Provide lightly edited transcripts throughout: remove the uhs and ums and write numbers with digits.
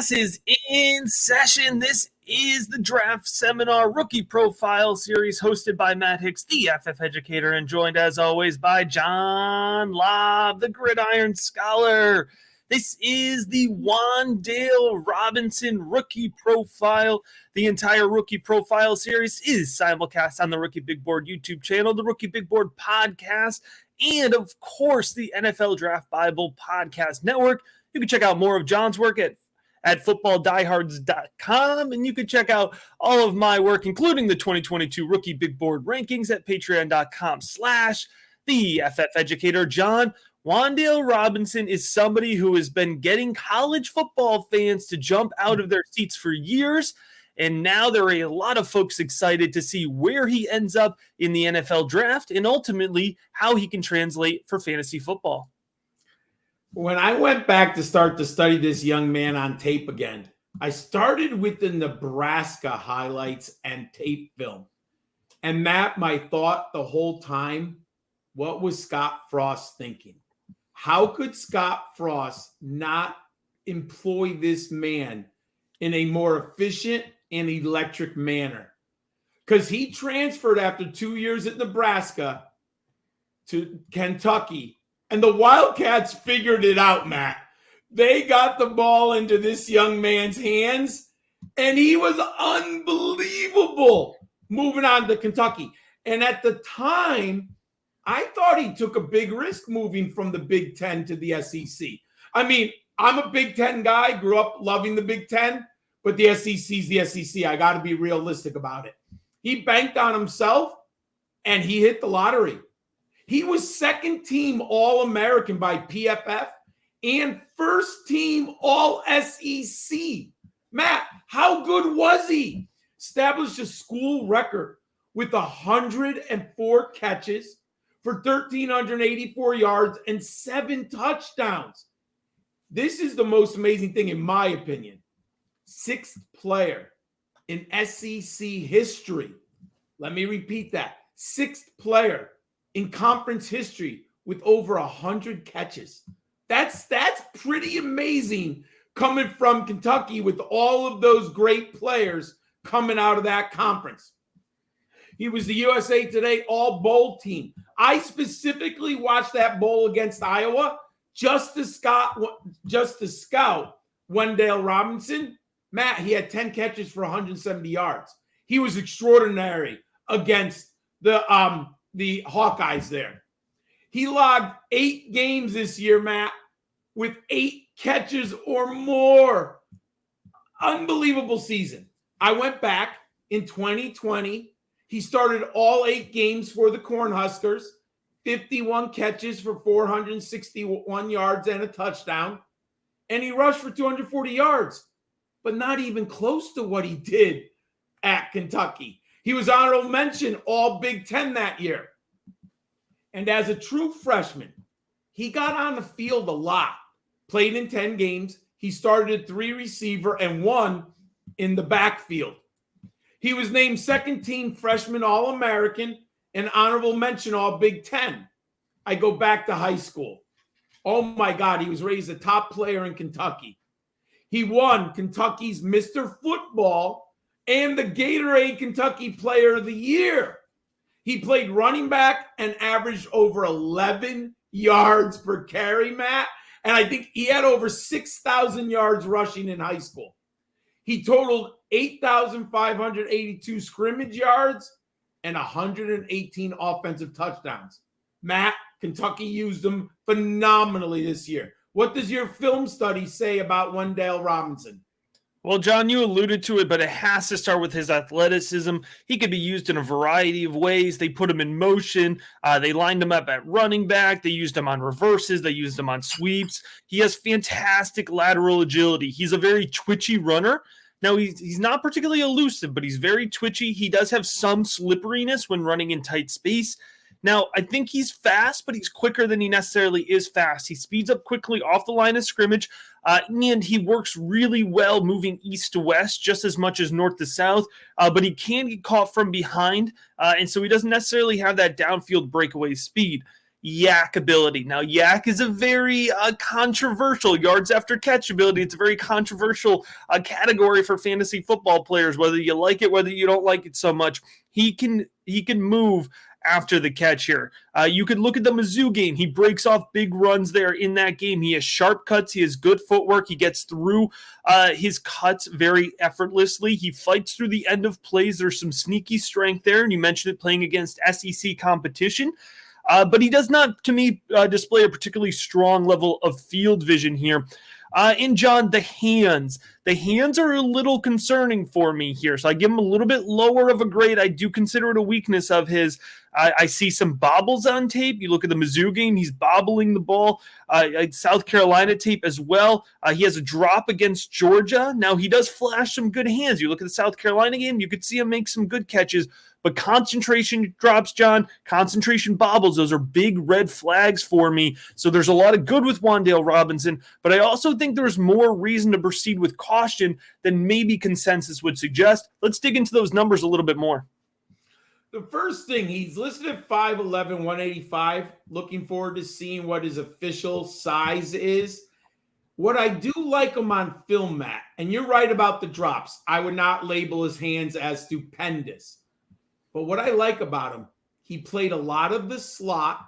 Class is in session. This is the Draft Seminar Rookie Profile Series hosted by Matt Hicks, the FF Educator, and joined as always by John Laub, the Gridiron Scholar. This is the Wandale Robinson Rookie Profile. The entire Rookie Profile Series is simulcast on the Rookie Big Board YouTube channel, the Rookie Big Board podcast, and of course the NFL Draft Bible Podcast Network. You can check out more of John's work at footballdiehards.com, and you can check out all of my work, including the 2022 Rookie Big Board rankings at patreon.com/theFFeducator. John, Wan'Dale Robinson is somebody who has been getting college football fans to jump out of their seats for years, and now there are a lot of folks excited to see where he ends up in the NFL draft and ultimately how he can translate for fantasy football. When I went back to start to study this young man on tape again, I started with the Nebraska highlights and tape film. And Matt, my thought the whole time, what was Scott Frost thinking? How could Scott Frost not employ this man in a more efficient and electric manner? Because he transferred after 2 years at Nebraska to Kentucky. And the Wildcats figured it out, Matt. They got the ball into this young man's hands, and he was unbelievable moving on to Kentucky. And at the time, I thought he took a big risk moving from the Big Ten to the SEC. I mean, I'm a Big Ten guy, grew up loving the Big Ten, but the SEC's the SEC. I got to be realistic about it. He banked on himself, and he hit the lottery. He was second team All-American by PFF and first team All-SEC. Matt, how good was he? Established a school record with 104 catches for 1,384 yards and 7 touchdowns. This is the most amazing thing, in my opinion. 6th player in SEC history. Let me repeat that. 6th player in conference history with over 100 catches. That's pretty amazing coming from Kentucky with all of those great players coming out of that conference. He was the USA Today All-Bowl team. I specifically watched that bowl against Iowa just to scout Wan'Dale Robinson. Matt, he had 10 catches for 170 yards. He was extraordinary against the Hawkeyes there. He logged 8 games this year, Matt, with 8 catches or more. Unbelievable season. I went back in 2020. He started all 8 games for the Cornhuskers, 51 catches for 461 yards and a touchdown, and he rushed for 240 yards, but not even close to what he did at Kentucky. He was honorable mention All Big Ten that year. And as a true freshman, he got on the field a lot. Played in 10 games. He started at 3 receiver and 1 in the backfield. He was named second team freshman All-American and honorable mention All Big Ten. I go back to high school. Oh my God, he was raised a top player in Kentucky. He won Kentucky's Mr. Football and the Gatorade Kentucky Player of the Year. He played running back and averaged over 11 yards per carry, Matt. And I think he had over 6,000 yards rushing in high school. He totaled 8,582 scrimmage yards and 118 offensive touchdowns. Matt, Kentucky used him phenomenally this year. What does your film study say about Wan'Dale Robinson? Well, John, you alluded to it, but it has to start with his athleticism. He could be used in a variety of ways. They put him in motion. They lined him up at running back. They used him on reverses. They used him on sweeps. He has fantastic lateral agility. He's a very twitchy runner. Now, he's not particularly elusive, but he's very twitchy. He does have some slipperiness when running in tight space. Now, I think he's fast, but he's quicker than he necessarily is fast. He speeds up quickly off the line of scrimmage, and he works really well moving east to west, just as much as north to south, but he can get caught from behind, and so he doesn't necessarily have that downfield breakaway speed. yak ability. Now, yak is a very controversial yards after catch ability. It's a very controversial category for fantasy football players, whether you like it, whether you don't like it so much. He can move after the catch here. You could look at the Mizzou game. He breaks off big runs there in that game. He has sharp cuts. He has good footwork. He gets through his cuts very effortlessly. He fights through the end of plays. There's some sneaky strength there, and you mentioned it playing against SEC competition. But he does not, to me, display a particularly strong level of field vision here. And John, the hands. The hands are a little concerning for me here. So I give him a little bit lower of a grade. I do consider it a weakness of his. I see some bobbles on tape. You look at the Mizzou game, he's bobbling the ball. South Carolina tape as well. He has a drop against Georgia. Now, he does flash some good hands. You look at the South Carolina game, you could see him make some good catches. But concentration drops, John. Concentration bobbles. Those are big red flags for me. So there's a lot of good with Wandale Robinson, but I also think there's more reason to proceed with caution than maybe consensus would suggest. Let's dig into those numbers a little bit more. The first thing, he's listed at 5'11", 185. Looking forward to seeing what his official size is. What I do like him on film, Matt, and you're right about the drops. I would not label his hands as stupendous. But what I like about him, he played a lot of the slot,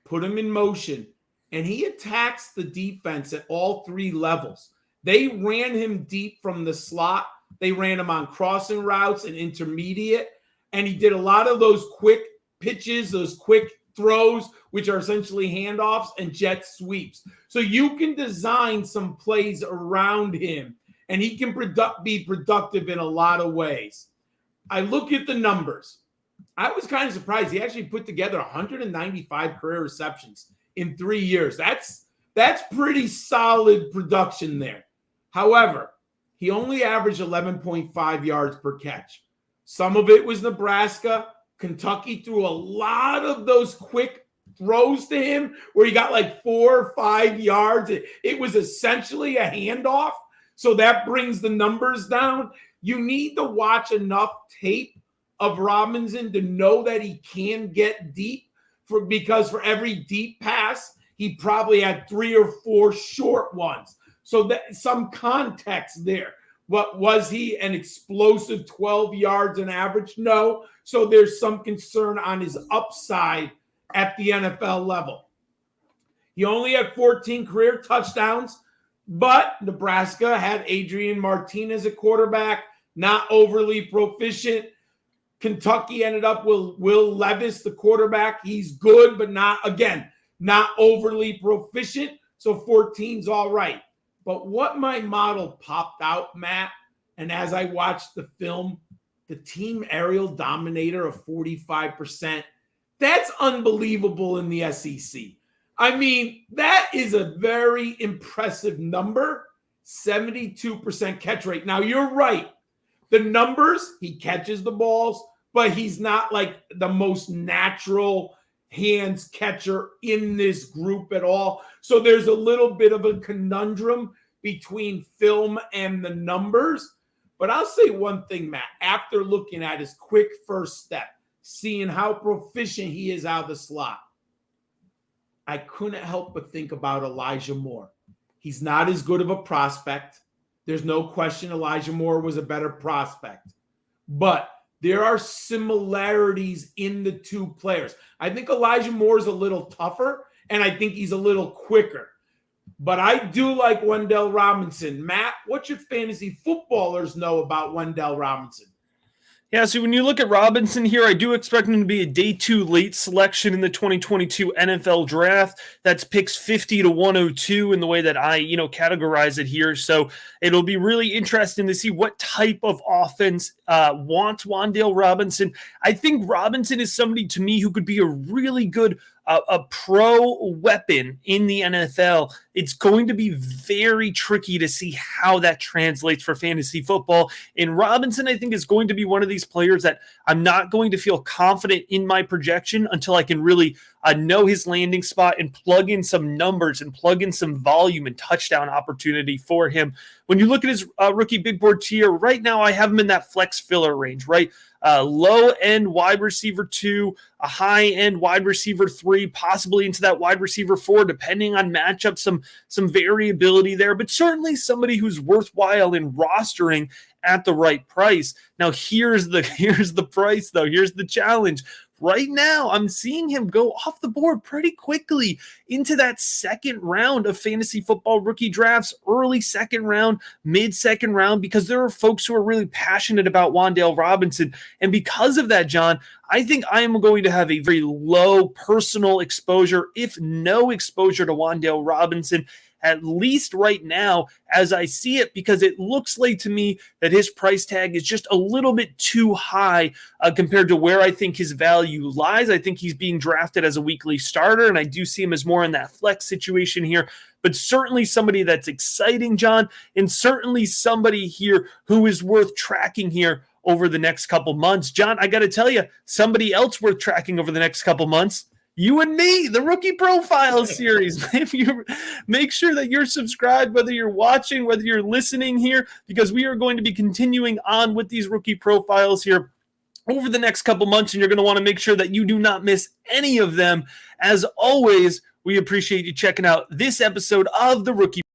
put him in motion, and he attacks the defense at all three levels. They ran him deep from the slot. They ran him on crossing routes and intermediate, and he did a lot of those quick pitches, those quick throws, which are essentially handoffs and jet sweeps. So you can design some plays around him, and he can be productive in a lot of ways. I look at the numbers. I was kind of surprised. He actually put together 195 career receptions in 3 years. That's pretty solid production there. However, he only averaged 11.5 yards per catch. Some of it was Nebraska. Kentucky threw a lot of those quick throws to him where he got like 4 or 5 yards. It was essentially a handoff. So that brings the numbers down. You need to watch enough tape of Robinson to know that he can get deep because for every deep pass, he probably had 3 or 4 short ones. So that some context there. What was he, an explosive 12 yards an average? No. So there's some concern on his upside at the NFL level. He only had 14 career touchdowns, but Nebraska had Adrian Martinez at quarterback, not overly proficient. Kentucky ended up with Will Levis, the quarterback. He's good, but not overly proficient. So 14's all right. But what my model popped out, Matt, and as I watched the film, the team aerial dominator of 45%, that's unbelievable in the SEC. I mean, that is a very impressive number, 72% catch rate. Now, you're right. The numbers, he catches the balls, but he's not like the most natural hands catcher in this group at all. So there's a little bit of a conundrum between film and the numbers. But I'll say one thing, Matt, after looking at his quick first step, seeing how proficient he is out of the slot, I couldn't help but think about Elijah Moore. He's not as good of a prospect. There's no question Elijah Moore was a better prospect. But there are similarities in the two players. I think Elijah Moore is a little tougher, and I think he's a little quicker. But I do like Wan'Dale Robinson. Matt, what should fantasy footballers know about Wan'Dale Robinson? Yeah, so when you look at Robinson here, I do expect him to be a day 2 late selection in the 2022 NFL draft. That's picks 50 to 102 in the way that I, categorize it here. So it'll be really interesting to see what type of offense wants Wan'Dale Robinson. I think Robinson is somebody to me who could be a really good a pro weapon in the NFL. It's going to be very tricky to see how that translates for fantasy football. And Robinson, I think, is going to be one of these players that I'm not going to feel confident in my projection until I can really know his landing spot and plug in some numbers and plug in some volume and touchdown opportunity for him. When you look at his rookie big board tier, right now I have him in that flex filler range, right? Low-end wide receiver 2, a high-end wide receiver 3, possibly into that wide receiver 4, depending on matchup, some variability there, but certainly somebody who's worthwhile in rostering at the right price. Now, here's the price, though. Here's the challenge. Right now, I'm seeing him go off the board pretty quickly into that second round of fantasy football rookie drafts, early second round, mid-second round, because there are folks who are really passionate about Wan'Dale Robinson. And because of that, John, I think I am going to have a very low personal exposure, if no exposure to Wan'Dale Robinson, at least right now as I see it, because it looks like to me that his price tag is just a little bit too high compared to where I think his value lies. I think he's being drafted as a weekly starter, and I do see him as more in that flex situation here, but certainly somebody that's exciting, John, and certainly somebody here who is worth tracking here over the next couple months. John, I got to tell you, somebody else worth tracking over the next couple months, you and me, the Rookie Profile series. If you make sure that you're subscribed, whether you're watching, whether you're listening here, because we are going to be continuing on with these Rookie Profiles here over the next couple months, and you're going to want to make sure that you do not miss any of them. As always, we appreciate you checking out this episode of the Rookie